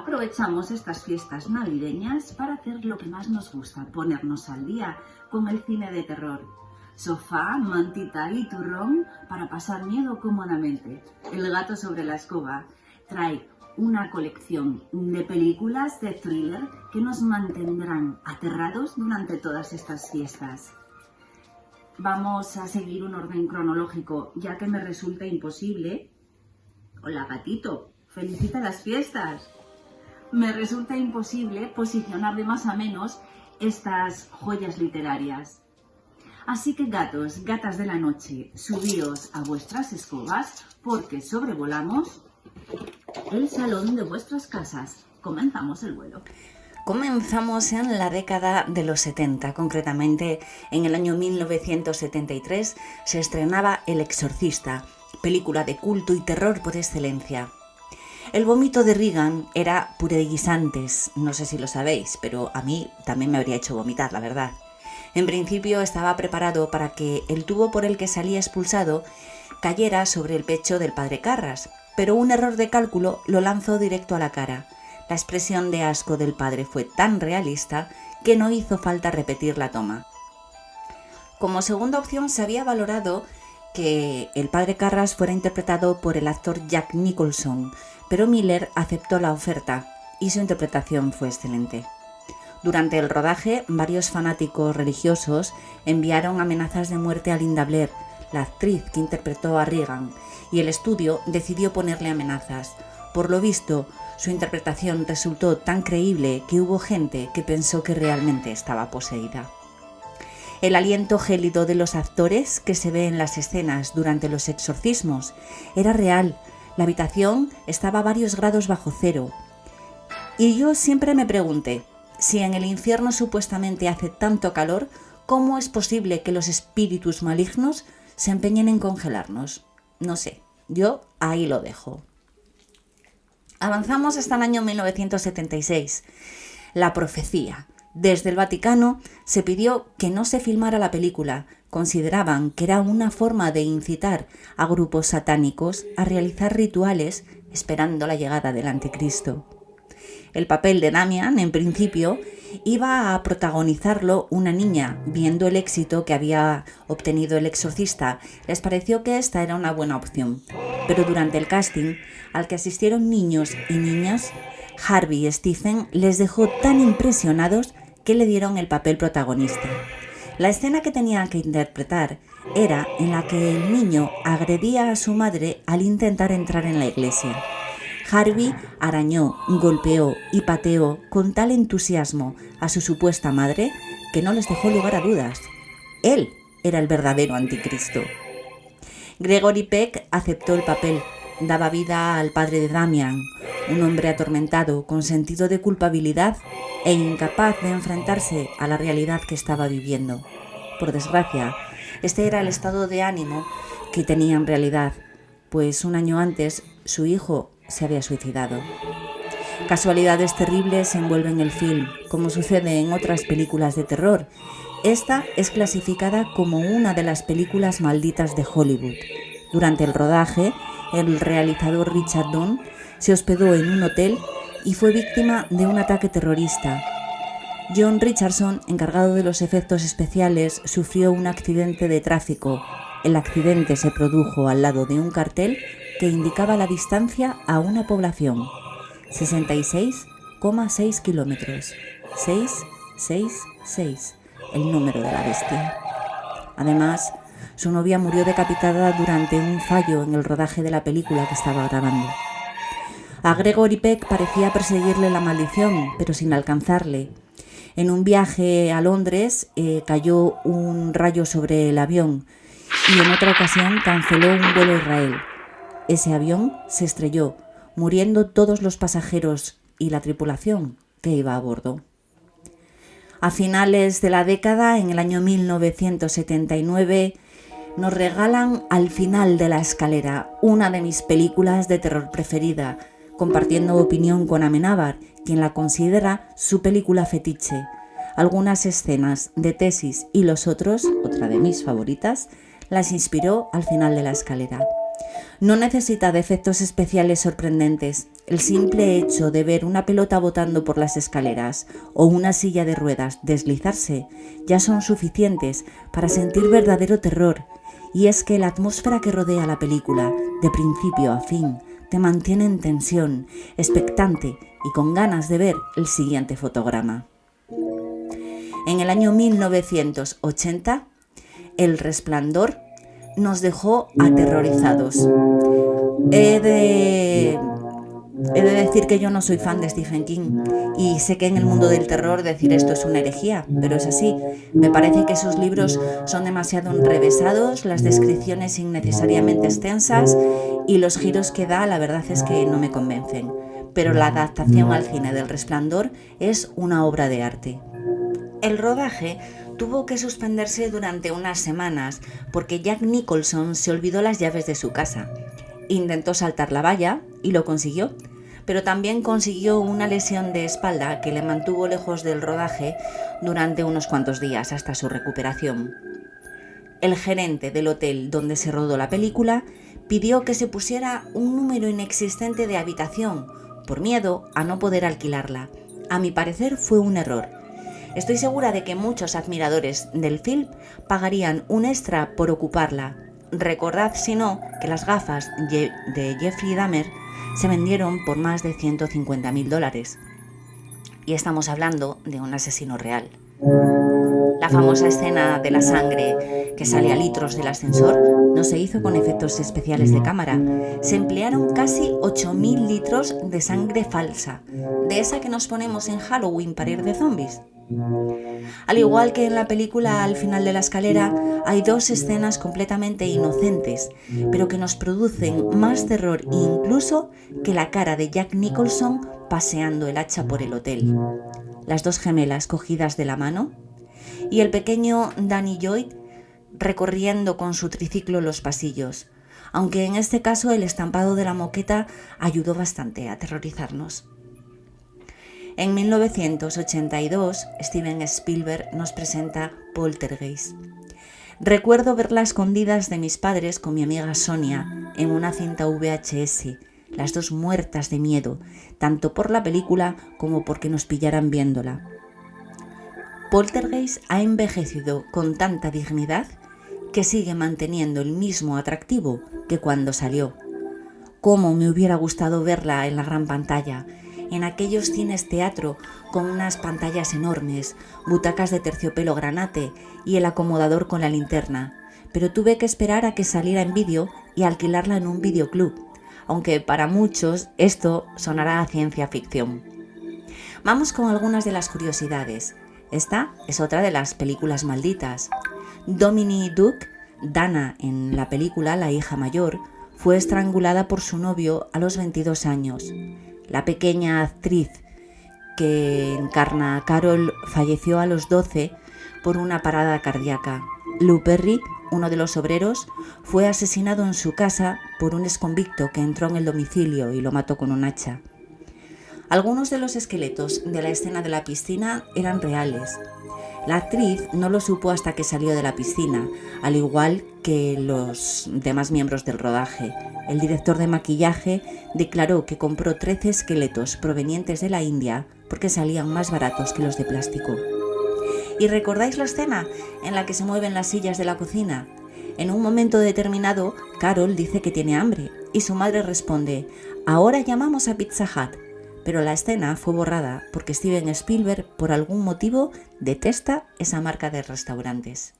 Aprovechamos estas fiestas navideñas para hacer lo que más nos gusta, ponernos al día con el cine de terror. Sofá, mantita y turrón para pasar miedo cómodamente. El gato sobre la escoba trae una colección de películas de thriller que nos mantendrán aterrados durante todas estas fiestas. Vamos a seguir un orden cronológico, ya que me resulta imposible. Hola gatito, felicita las fiestas. Me resulta imposible posicionar de más a menos estas joyas literarias. Así que gatos, gatas de la noche, subíos a vuestras escobas porque sobrevolamos el salón de vuestras casas. Comenzamos el vuelo. Comenzamos en la década de los 70, concretamente en el año 1973 se estrenaba El Exorcista, película de culto y terror por excelencia. El vómito de Regan era puré de guisantes, no sé si lo sabéis, pero a mí también me habría hecho vomitar, la verdad. En principio estaba preparado para que el tubo por el que salía expulsado cayera sobre el pecho del padre Carras, pero un error de cálculo lo lanzó directo a la cara. La expresión de asco del padre fue tan realista que no hizo falta repetir la toma. Como segunda opción se había valorado que el padre Carras fuera interpretado por el actor Jack Nicholson, pero Miller aceptó la oferta y su interpretación fue excelente. Durante el rodaje, varios fanáticos religiosos enviaron amenazas de muerte a Linda Blair, la actriz que interpretó a Regan, y el estudio decidió ponerle amenazas. Por lo visto, su interpretación resultó tan creíble que hubo gente que pensó que realmente estaba poseída. El aliento gélido de los actores que se ve en las escenas durante los exorcismos era real. La habitación estaba a varios grados bajo cero. Y yo siempre me pregunté, si en el infierno supuestamente hace tanto calor, ¿cómo es posible que los espíritus malignos se empeñen en congelarnos? No sé, yo ahí lo dejo. Avanzamos hasta el año 1976. La profecía. Desde el Vaticano se pidió que no se filmara la película. Consideraban que era una forma de incitar a grupos satánicos a realizar rituales esperando la llegada del anticristo. El papel de Damian, en principio, iba a protagonizarlo una niña. Viendo el éxito que había obtenido El Exorcista, les pareció que esta era una buena opción. Pero durante el casting, al que asistieron niños y niñas, Harvey y Stephen les dejó tan impresionados que le dieron el papel protagonista. La escena que tenían que interpretar era en la que el niño agredía a su madre al intentar entrar en la iglesia. Harvey arañó, golpeó y pateó con tal entusiasmo a su supuesta madre que no les dejó lugar a dudas. Él era el verdadero anticristo. Gregory Peck aceptó el papel. Daba vida al padre de Damian, un hombre atormentado, con sentido de culpabilidad e incapaz de enfrentarse a la realidad que estaba viviendo. Por desgracia, este era el estado de ánimo que tenía en realidad, pues un año antes su hijo se había suicidado. Casualidades terribles envuelven el film, como sucede en otras películas de terror. Esta es clasificada como una de las películas malditas de Hollywood. Durante el rodaje, el realizador Richard Donner se hospedó en un hotel y fue víctima de un ataque terrorista. John Richardson, encargado de los efectos especiales, sufrió un accidente de tráfico. El accidente se produjo al lado de un cartel que indicaba la distancia a una población: 66,6 kilómetros. 666, el número de la bestia. Además, su novia murió decapitada durante un fallo en el rodaje de la película que estaba grabando. A Gregory Peck parecía perseguirle la maldición, pero sin alcanzarle. En un viaje a Londres cayó un rayo sobre el avión y en otra ocasión canceló un vuelo a Israel. Ese avión se estrelló, muriendo todos los pasajeros y la tripulación que iba a bordo. A finales de la década, en el año 1979, nos regalan Al final de la escalera, una de mis películas de terror preferida, compartiendo opinión con Amenábar, quien la considera su película fetiche. Algunas escenas de Tesis y Los otros, otra de mis favoritas, las inspiró Al final de la escalera. No necesita de efectos especiales sorprendentes. El simple hecho de ver una pelota botando por las escaleras o una silla de ruedas deslizarse ya son suficientes para sentir verdadero terror, y es que la atmósfera que rodea la película, de principio a fin, te mantiene en tensión, expectante y con ganas de ver el siguiente fotograma. En el año 1980, El Resplandor nos dejó aterrorizados. He de decir que yo no soy fan de Stephen King y sé que en el mundo del terror decir esto es una herejía, pero es así. Me parece que sus libros son demasiado enrevesados, las descripciones innecesariamente extensas y los giros que da, la verdad es que no me convencen. Pero la adaptación al cine del Resplandor es una obra de arte. El rodaje tuvo que suspenderse durante unas semanas porque Jack Nicholson se olvidó las llaves de su casa. Intentó saltar la valla y lo consiguió, pero también consiguió una lesión de espalda que le mantuvo lejos del rodaje durante unos cuantos días hasta su recuperación. El gerente del hotel donde se rodó la película pidió que se pusiera un número inexistente de habitación por miedo a no poder alquilarla. A mi parecer fue un error. Estoy segura de que muchos admiradores del film pagarían un extra por ocuparla. Recordad, si no, que las gafas de Jeffrey Dahmer se vendieron por más de $150.000. Y estamos hablando de un asesino real. La famosa escena de la sangre que sale a litros del ascensor no se hizo con efectos especiales de cámara. Se emplearon casi 8.000 litros de sangre falsa, de esa que nos ponemos en Halloween para ir de zombies. Al igual que en la película, al final de la escalera hay dos escenas completamente inocentes, pero que nos producen más terror incluso que la cara de Jack Nicholson paseando el hacha por el hotel. Las dos gemelas cogidas de la mano y el pequeño Danny Lloyd recorriendo con su triciclo los pasillos, aunque en este caso el estampado de la moqueta ayudó bastante a aterrorizarnos. En 1982, Steven Spielberg nos presenta Poltergeist. Recuerdo verla a escondidas de mis padres con mi amiga Sonia en una cinta VHS, las dos muertas de miedo, tanto por la película como porque nos pillaran viéndola. Poltergeist ha envejecido con tanta dignidad que sigue manteniendo el mismo atractivo que cuando salió. Cómo me hubiera gustado verla en la gran pantalla, en aquellos cines teatro con unas pantallas enormes, butacas de terciopelo granate y el acomodador con la linterna, pero tuve que esperar a que saliera en vídeo y alquilarla en un videoclub, aunque para muchos esto sonará a ciencia ficción. Vamos con algunas de las curiosidades. Esta es otra de las películas malditas. Dominique Duke, Dana en la película La hija mayor, fue estrangulada por su novio a los 22 años. La pequeña actriz que encarna a Carol falleció a los 12 por una parada cardíaca. Lou Perry, uno de los obreros, fue asesinado en su casa por un exconvicto que entró en el domicilio y lo mató con un hacha. Algunos de los esqueletos de la escena de la piscina eran reales. La actriz no lo supo hasta que salió de la piscina, al igual que los demás miembros del rodaje. El director de maquillaje declaró que compró 13 esqueletos provenientes de la India porque salían más baratos que los de plástico. ¿Y recordáis la escena en la que se mueven las sillas de la cocina? En un momento determinado, Carol dice que tiene hambre y su madre responde: «Ahora llamamos a Pizza Hut». Pero la escena fue borrada porque Steven Spielberg, por algún motivo, detesta esa marca de restaurantes.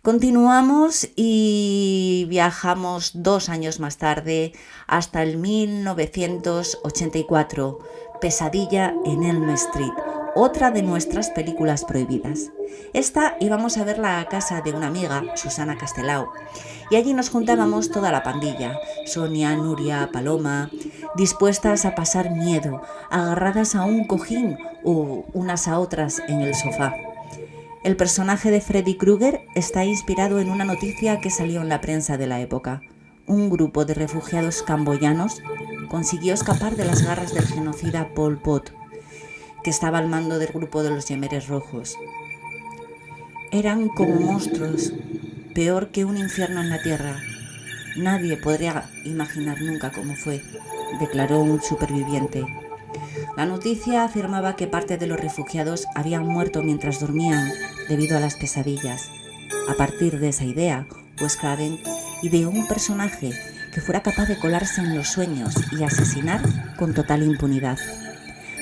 Continuamos y viajamos 2 años más tarde hasta el 1984, Pesadilla en Elm Street, otra de nuestras películas prohibidas. Esta íbamos a verla a casa de una amiga, Susana Castelao, y allí nos juntábamos toda la pandilla, Sonia, Nuria, Paloma, dispuestas a pasar miedo, agarradas a un cojín o unas a otras en el sofá. El personaje de Freddy Krueger está inspirado en una noticia que salió en la prensa de la época. Un grupo de refugiados camboyanos consiguió escapar de las garras del genocida Pol Pot, que estaba al mando del grupo de los Yemeres Rojos. Eran como monstruos, peor que un infierno en la tierra. Nadie podría imaginar nunca cómo fue. declaró un superviviente. La noticia afirmaba que parte de los refugiados habían muerto mientras dormían debido a las pesadillas. A partir de esa idea, Wes Craven ideó un personaje que fuera capaz de colarse en los sueños y asesinar con total impunidad.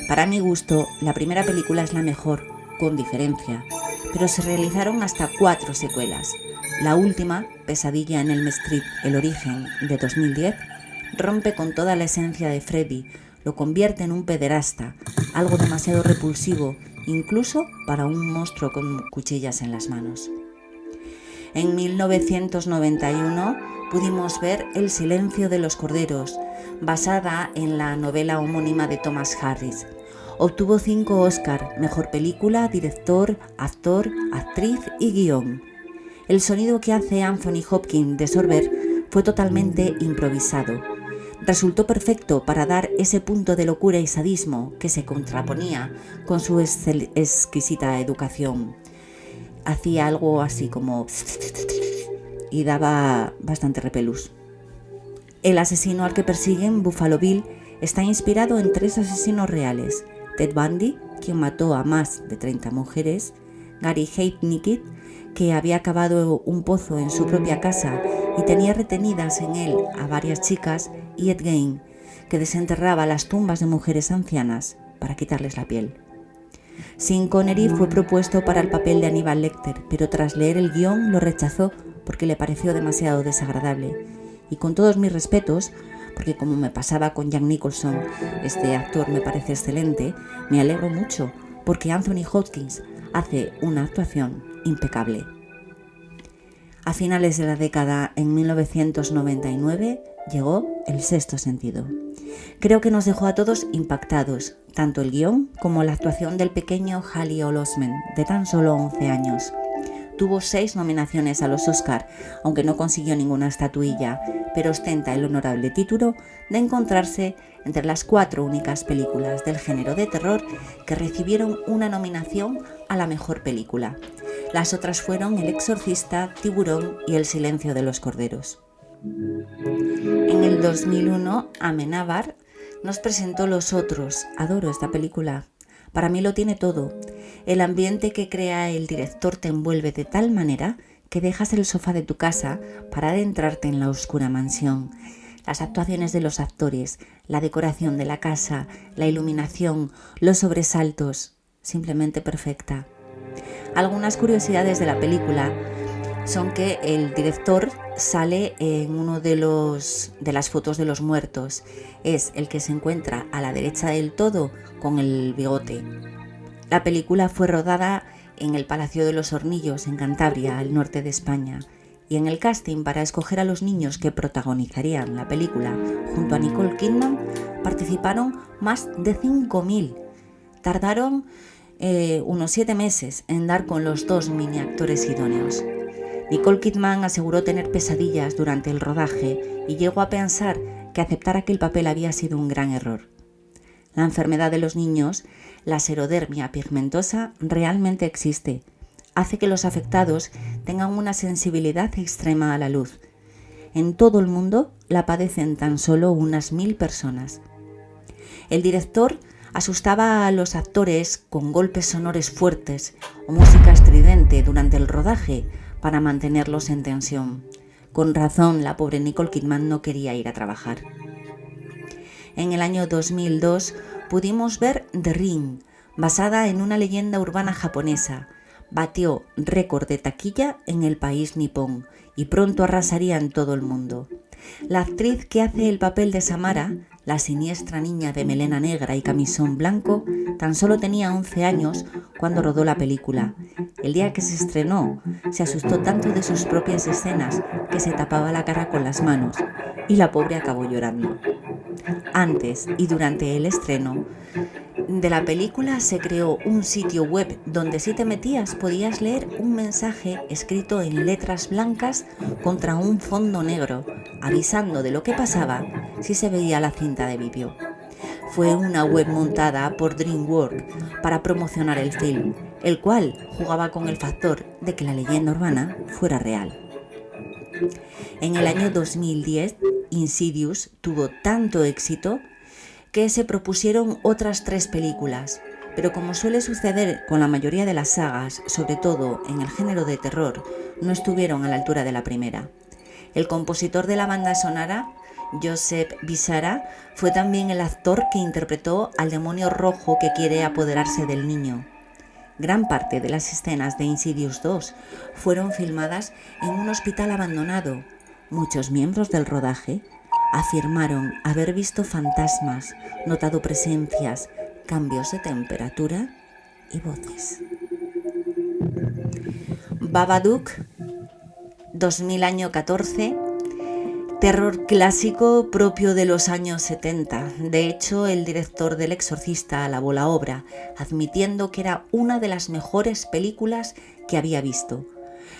Para mi gusto, la primera película es la mejor, con diferencia, pero se realizaron hasta 4 secuelas. La última, Pesadilla en Elm Street, el origen, de 2010, rompe con toda la esencia de Freddy, lo convierte en un pederasta, algo demasiado repulsivo, incluso para un monstruo con cuchillas en las manos. En 1991 pudimos ver El silencio de los corderos, basada en la novela homónima de Thomas Harris. Obtuvo 5 Oscar, mejor película, director, actor, actriz y guión. El sonido que hace Anthony Hopkins de Sorber fue totalmente improvisado. Resultó perfecto para dar ese punto de locura y sadismo que se contraponía con su exquisita educación. Hacía algo así como y daba bastante repelús. El asesino al que persiguen, Buffalo Bill, está inspirado en 3 asesinos reales: Ted Bundy, quien mató a más de 30 mujeres; Gary Heidnik, que había cavado un pozo en su propia casa y tenía retenidas en él a varias chicas; y Ed Gein, que desenterraba las tumbas de mujeres ancianas para quitarles la piel. Sean Connery fue propuesto para el papel de Aníbal Lecter, pero tras leer el guión lo rechazó porque le pareció demasiado desagradable. Y con todos mis respetos, porque como me pasaba con Jack Nicholson, este actor me parece excelente, me alegro mucho porque Anthony Hopkins hace una actuación impecable. A finales de la década, en 1999, llegó El sexto sentido. Creo que nos dejó a todos impactados, tanto el guión como la actuación del pequeño Haley Joel Osment, de tan solo 11 años. Tuvo 6 nominaciones a los Oscar, aunque no consiguió ninguna estatuilla, pero ostenta el honorable título de encontrarse entre las 4 únicas películas del género de terror que recibieron una nominación a la mejor película. Las otras fueron El exorcista, Tiburón y El silencio de los corderos. En el 2001, Amenábar nos presentó Los otros. Adoro esta película. Para mí lo tiene todo. El ambiente que crea el director te envuelve de tal manera que dejas el sofá de tu casa para adentrarte en la oscura mansión. Las actuaciones de los actores, la decoración de la casa, la iluminación, los sobresaltos, simplemente perfecta. Algunas curiosidades de la película son que el director sale en uno de las fotos de los muertos. Es el que se encuentra a la derecha del todo con el bigote. La película fue rodada en el Palacio de los Hornillos, en Cantabria, al norte de España. Y en el casting para escoger a los niños que protagonizarían la película junto a Nicole Kidman participaron más de 5.000. Tardaron unos 7 meses en dar con los 2 mini actores idóneos. Nicole Kidman aseguró tener pesadillas durante el rodaje y llegó a pensar que aceptar aquel papel había sido un gran error. La enfermedad de los niños, la serodermia pigmentosa, realmente existe. Hace que los afectados tengan una sensibilidad extrema a la luz. En todo el mundo la padecen tan solo unas 1.000 personas. El director asustaba a los actores con golpes sonores fuertes o música estridente durante el rodaje para mantenerlos en tensión. Con razón, la pobre Nicole Kidman no quería ir a trabajar. En el año 2002 pudimos ver The Ring, basada en una leyenda urbana japonesa. Batió récord de taquilla en el país nipón y pronto arrasaría en todo el mundo. La actriz que hace el papel de Samara, la siniestra niña de melena negra y camisón blanco, tan solo tenía 11 años cuando rodó la película. El día que se estrenó, se asustó tanto de sus propias escenas que se tapaba la cara con las manos y la pobre acabó llorando. Antes y durante el estreno de la película se creó un sitio web donde si te metías podías leer un mensaje escrito en letras blancas contra un fondo negro, avisando de lo que pasaba si se veía la cinta de vídeo. Fue una web montada por DreamWorks para promocionar el film, el cual jugaba con el factor de que la leyenda urbana fuera real. En el año 2010, Insidious tuvo tanto éxito que se propusieron otras 3 películas, pero como suele suceder con la mayoría de las sagas, sobre todo en el género de terror, no estuvieron a la altura de la primera. El compositor de la banda sonora, Joseph Bissara, fue también el actor que interpretó al demonio rojo que quiere apoderarse del niño. Gran parte de las escenas de Insidious 2 fueron filmadas en un hospital abandonado. Muchos miembros del rodaje afirmaron haber visto fantasmas, notado presencias, cambios de temperatura y voces. Babadook, 2014, terror clásico propio de los años 70. De hecho, el director del Exorcista alabó la obra, admitiendo que era una de las mejores películas que había visto.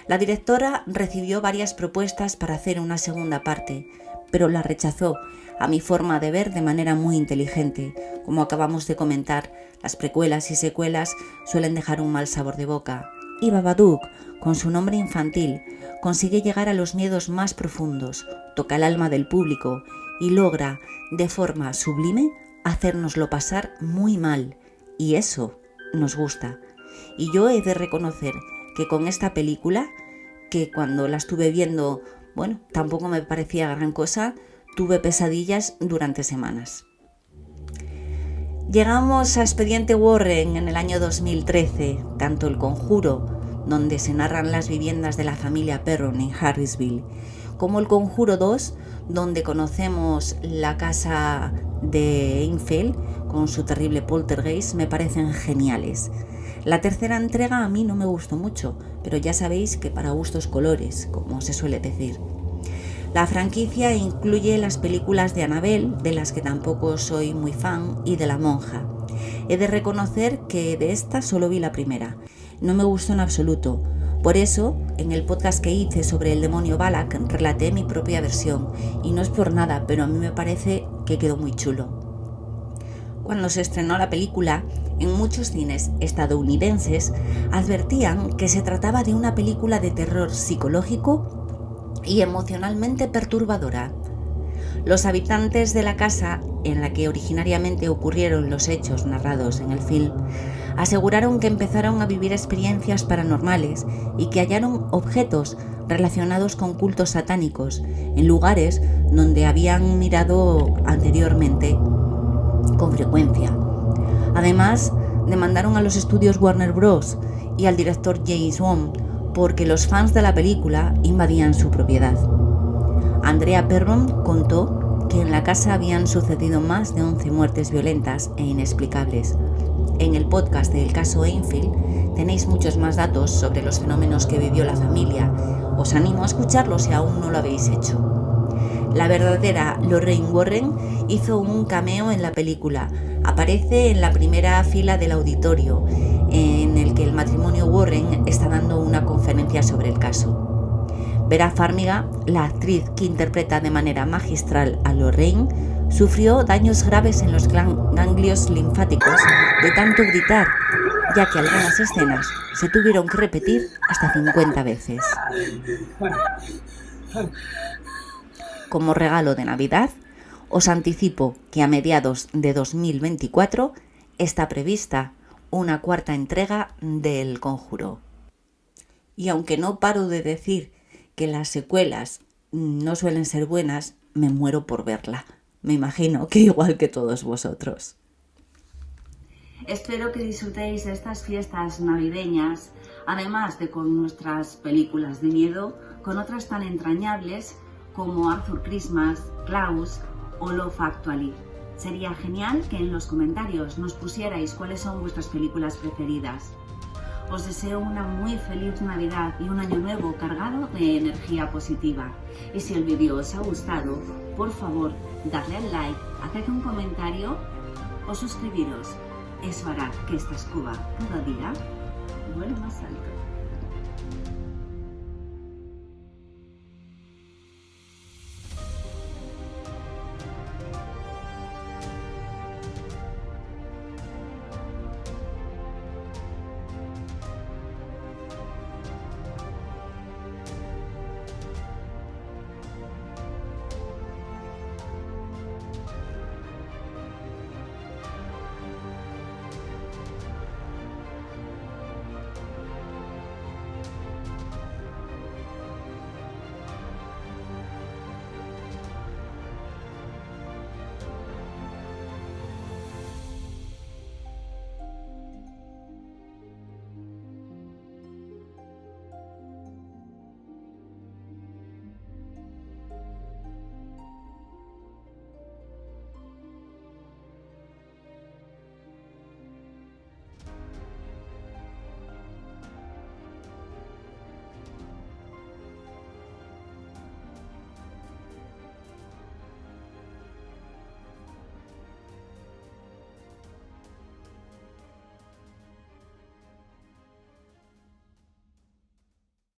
La directora recibió varias propuestas para hacer una segunda parte, pero la rechazó, a mi forma de ver, de manera muy inteligente. Como acabamos de comentar, las precuelas y secuelas suelen dejar un mal sabor de boca. Y Babadook, con su nombre infantil, consigue llegar a los miedos más profundos, toca el alma del público y logra, de forma sublime, hacérnoslo pasar muy mal. Y eso nos gusta. Y yo he de reconocer que con esta película, que cuando la estuve viendo, bueno, tampoco me parecía gran cosa, tuve pesadillas durante semanas. Llegamos a Expediente Warren en el año 2013, tanto El Conjuro, donde se narran las viviendas de la familia Perron en Harrisville, como El Conjuro 2, donde conocemos la casa de Enfield con su terrible poltergeist, me parecen geniales. La tercera entrega a mí no me gustó mucho, pero ya sabéis que para gustos colores, como se suele decir. La franquicia incluye las películas de Annabelle, de las que tampoco soy muy fan, y de La Monja. He de reconocer que de esta solo vi la primera. No me gustó en absoluto. Por eso, en el podcast que hice sobre el demonio Balak, relaté mi propia versión. Y no es por nada, pero a mí me parece que quedó muy chulo. Cuando se estrenó la película, en muchos cines estadounidenses advertían que se trataba de una película de terror psicológico y emocionalmente perturbadora. Los habitantes de la casa en la que originariamente ocurrieron los hechos narrados en el film aseguraron que empezaron a vivir experiencias paranormales y que hallaron objetos relacionados con cultos satánicos en lugares donde habían mirado anteriormente con frecuencia. Además, demandaron a los estudios Warner Bros. Y al director James Wan porque los fans de la película invadían su propiedad. Andrea Perron contó que en la casa habían sucedido más de 11 muertes violentas e inexplicables. En el podcast del caso Enfield tenéis muchos más datos sobre los fenómenos que vivió la familia. Os animo a escucharlo si aún no lo habéis hecho. La verdadera Lorraine Warren hizo un cameo en la película. Aparece en la primera fila del auditorio, en el que el matrimonio Warren está dando una conferencia sobre el caso. Vera Farmiga, la actriz que interpreta de manera magistral a Lorraine, sufrió daños graves en los ganglios linfáticos de tanto gritar, ya que algunas escenas se tuvieron que repetir hasta 50 veces. Como regalo de Navidad, os anticipo que a mediados de 2024 está prevista una cuarta entrega del Conjuro. Y aunque no paro de decir que las secuelas no suelen ser buenas, me muero por verla. Me imagino que igual que todos vosotros. Espero que disfrutéis de estas fiestas navideñas, además de con nuestras películas de miedo, con otras tan entrañables como Arthur Christmas, Klaus o Love Actually. Sería genial que en los comentarios nos pusierais cuáles son vuestras películas preferidas. Os deseo una muy feliz Navidad y un año nuevo cargado de energía positiva. Y si el vídeo os ha gustado, por favor, dadle al like, haced un comentario o suscribiros. Eso hará que esta escoba cada día vuele más alto.